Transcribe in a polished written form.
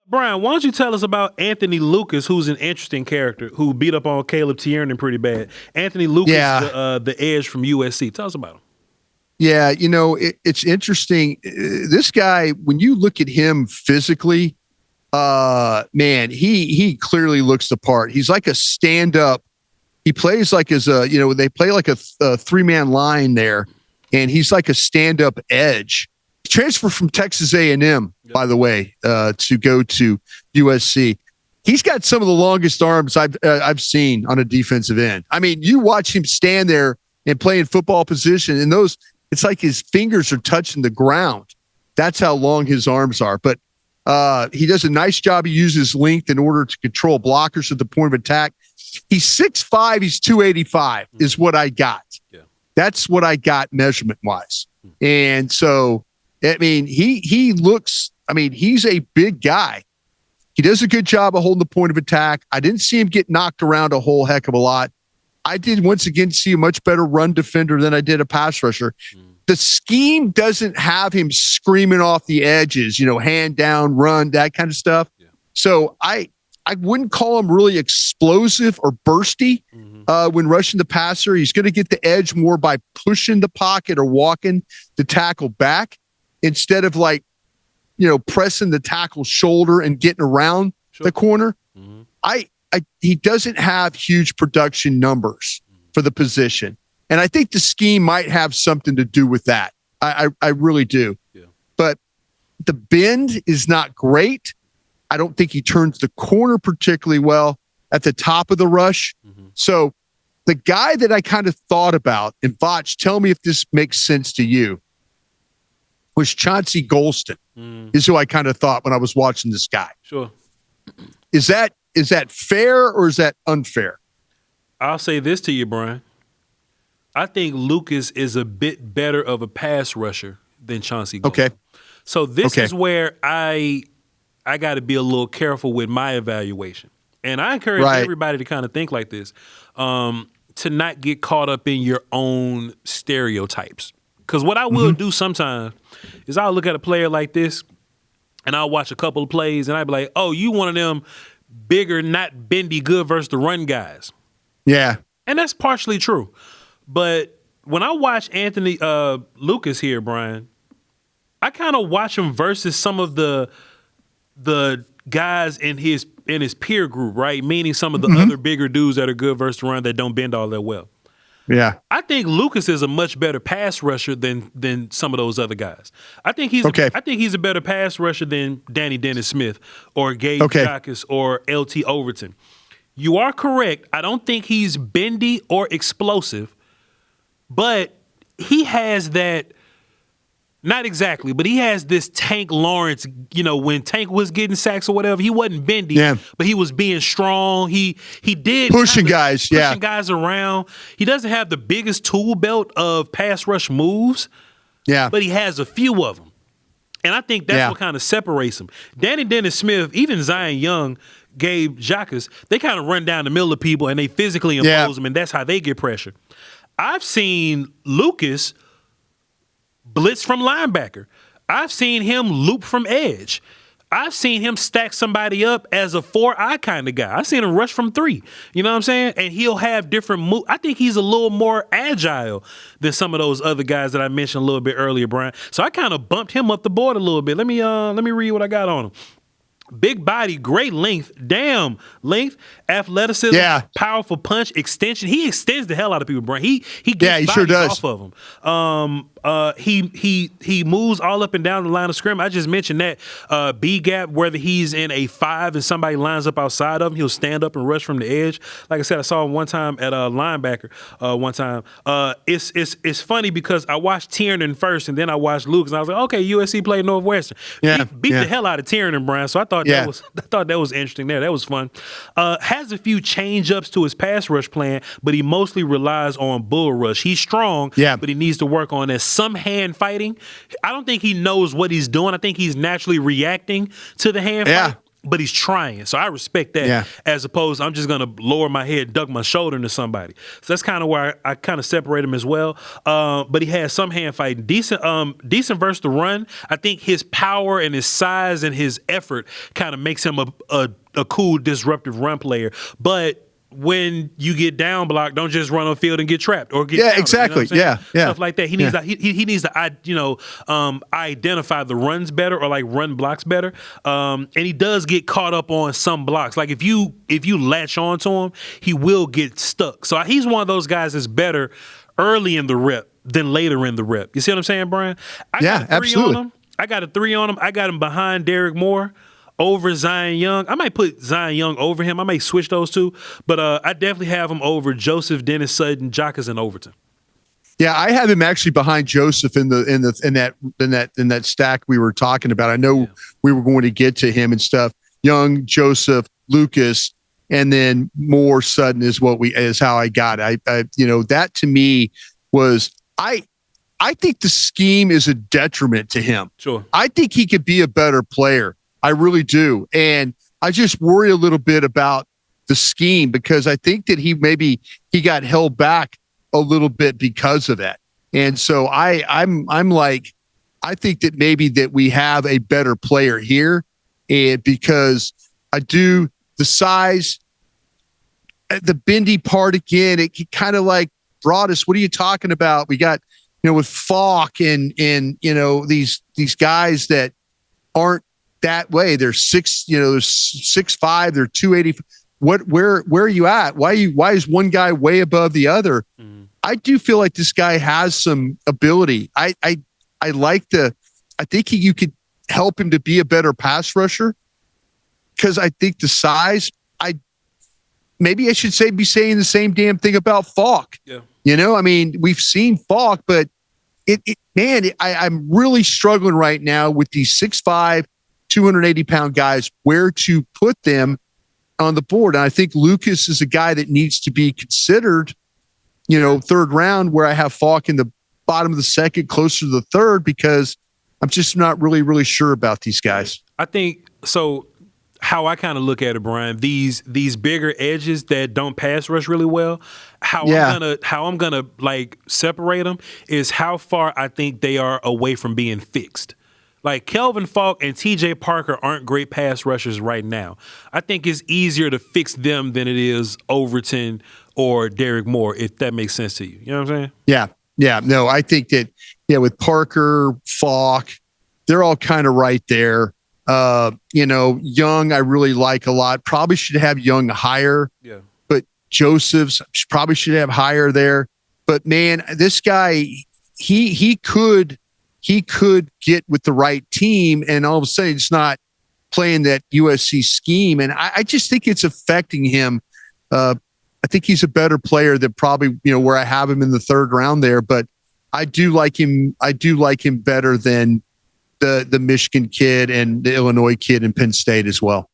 Brian, why don't you tell us about Anthony Lucas, who's an interesting character who beat up on Caleb Tiernan pretty bad. Anthony Lucas, the edge from USC. Tell us about him. Yeah, it's interesting. This guy, when you look at him physically, man, he clearly looks the part. He's like a stand-up. He plays like they play like a three-man line there, and he's like a stand-up edge. He transferred from Texas A&M, by the way, to go to USC. He's got some of the longest arms I've seen on a defensive end. I mean, you watch him stand there and play in football position, and it's like his fingers are touching the ground. That's how long his arms are. But he does a nice job. He uses length in order to control blockers at the point of attack. He's 6'5", he's 285 is what I got. Yeah. That's what I got measurement-wise. And so, I mean, he looks, I mean, he's a big guy. He does a good job of holding the point of attack. I didn't see him get knocked around a whole heck of a lot. I did once again see a much better run defender than I did a pass rusher. The scheme doesn't have him screaming off the edges, hand down, run, that kind of stuff. Yeah. So I wouldn't call him really explosive or bursty when rushing the passer. He's going to get the edge more by pushing the pocket or walking the tackle back instead of pressing the tackle's shoulder and getting around the corner. He doesn't have huge production numbers for the position. And I think the scheme might have something to do with that. I really do. Yeah. But the bend is not great. I don't think he turns the corner particularly well at the top of the rush. So the guy that I kind of thought about, and VOCH, tell me if this makes sense to you, was Chauncey Golston, is who I kind of thought when I was watching this guy. Sure. Is that fair or is that unfair? I'll say this to you, Brian. I think Lucas is a bit better of a pass rusher than Chauncey Golston. Okay. So this is where I got to be a little careful with my evaluation. And I encourage everybody to kind of think like this, to not get caught up in your own stereotypes. Because what I will do sometimes is I'll look at a player like this and I'll watch a couple of plays and I'll be like, oh, you one of them bigger, not bendy, good versus the run guys. Yeah. And that's partially true. But when I watch Anthony Lucas here, Brian, I kind of watch him versus some of the guys in his peer group, right? Meaning some of the other bigger dudes that are good versus the run that don't bend all that well. Yeah. I think Lucas is a much better pass rusher than some of those other guys. I think he's a better pass rusher than Danny Dennis-Smith or Gabe Jacques or LT Overton. You are correct. I don't think he's bendy or explosive, but he has that. Not exactly, but he has this Tank Lawrence, when Tank was getting sacks or whatever, he wasn't bendy, but he was being strong. He did pushing guys around. He doesn't have the biggest tool belt of pass rush moves, but he has a few of them. And I think that's what kind of separates him. Danny Dennis-Smith, even Zion Young, Gabe Jacques, they kind of run down the middle of people and they physically impose them, and that's how they get pressure. I've seen Lucas blitz from linebacker. I've seen him loop from edge. I've seen him stack somebody up as a 4-eye kind of guy. I've seen him rush from 3. You know what I'm saying? And he'll have different moves. I think he's a little more agile than some of those other guys that I mentioned a little bit earlier, Brian. So I kind of bumped him up the board a little bit. Let me read what I got on him. Big body, great length, athleticism, powerful punch, extension. He extends the hell out of people, Brian. He gets bodies off of them. He moves all up and down the line of scrimmage. I just mentioned that B gap, whether he's in a 5 and somebody lines up outside of him, he'll stand up and rush from the edge. Like I said, I saw him one time at a linebacker. It's funny because I watched Tiernan first and then I watched Lucas and I was like, okay, USC played Northwestern. He beat the hell out of Tiernan, Brian. So I thought that was interesting there. That was fun. Has a few change ups to his pass rush plan, but he mostly relies on bull rush. He's strong, but he needs to work on that. Some hand fighting. I don't think he knows what he's doing. I think he's naturally reacting to the hand fight. but he's trying. So I respect that as opposed to I'm just going to lower my head, duck my shoulder into somebody. So that's kind of where I kind of separate him as well. But he has some hand fighting. Decent versus the run. I think his power and his size and his effort kind of makes him a cool, disruptive run player. But when you get down blocked, don't just run on field and get trapped or get down, exactly. You know stuff like that. He needs to he needs to identify the runs better or like run blocks better. And he does get caught up on some blocks. Like if you latch on to him, he will get stuck. So he's one of those guys that's better early in the rep than later in the rep. You see what I'm saying, Brian? I got a 3 on him. I got a 3 on him. I got him behind Derek Moore. Over Zion Young. I might put Zion Young over him. I may switch those two, but I definitely have him over Joseph, Dennis Sutton, Jacques, and Overton. Yeah, I have him actually behind Joseph in that stack we were talking about. I know we were going to get to him and stuff. Young, Joseph, Lucas, and then Moore, Sutton is how I got it. I that to me was I think the scheme is a detriment to him. Sure. I think he could be a better player. I really do. And I just worry a little bit about the scheme because I think that he got held back a little bit because of that. And so I'm like, I think that maybe that we have a better player here. And because the size, the bendy part again, it kind of like BROADDUS. What are you talking about? We got, with VOCH and these guys that aren't that way. They're 6'5", they're 280. Where are you at? Why is one guy way above the other? Mm-hmm. I do feel like this guy has some ability. I think you could help him to be a better pass rusher because I think the size, maybe I should be saying the same damn thing about VOCH. Yeah. I mean, we've seen VOCH, but I'm really struggling right now with these 6'5", 280-pound guys, where to put them on the board. And I think Lucas is a guy that needs to be considered, third round, where I have VOCH in the bottom of the second, closer to the third, because I'm just not really, really sure about these guys. I think so. How I kind of look at it, Brian, these bigger edges that don't pass rush really well, how I'm gonna like separate them is how far I think they are away from being fixed. Like Kelvin Falk and T.J. Parker aren't great pass rushers right now. I think it's easier to fix them than it is Overton or Derek Moore, if that makes sense to you. You know what I'm saying? Yeah. No, I think that, with Parker, Falk, they're all kind of right there. Young, I really like a lot. Probably should have Young higher. Yeah. But Joseph's probably should have higher there. But man, this guy, he could get with the right team, and all of a sudden it's not playing that USC scheme. And I just think it's affecting him. I think he's a better player than probably, where I have him in the third round there, but I do like him. I do like him better than the Michigan kid and the Illinois kid in Penn State as well.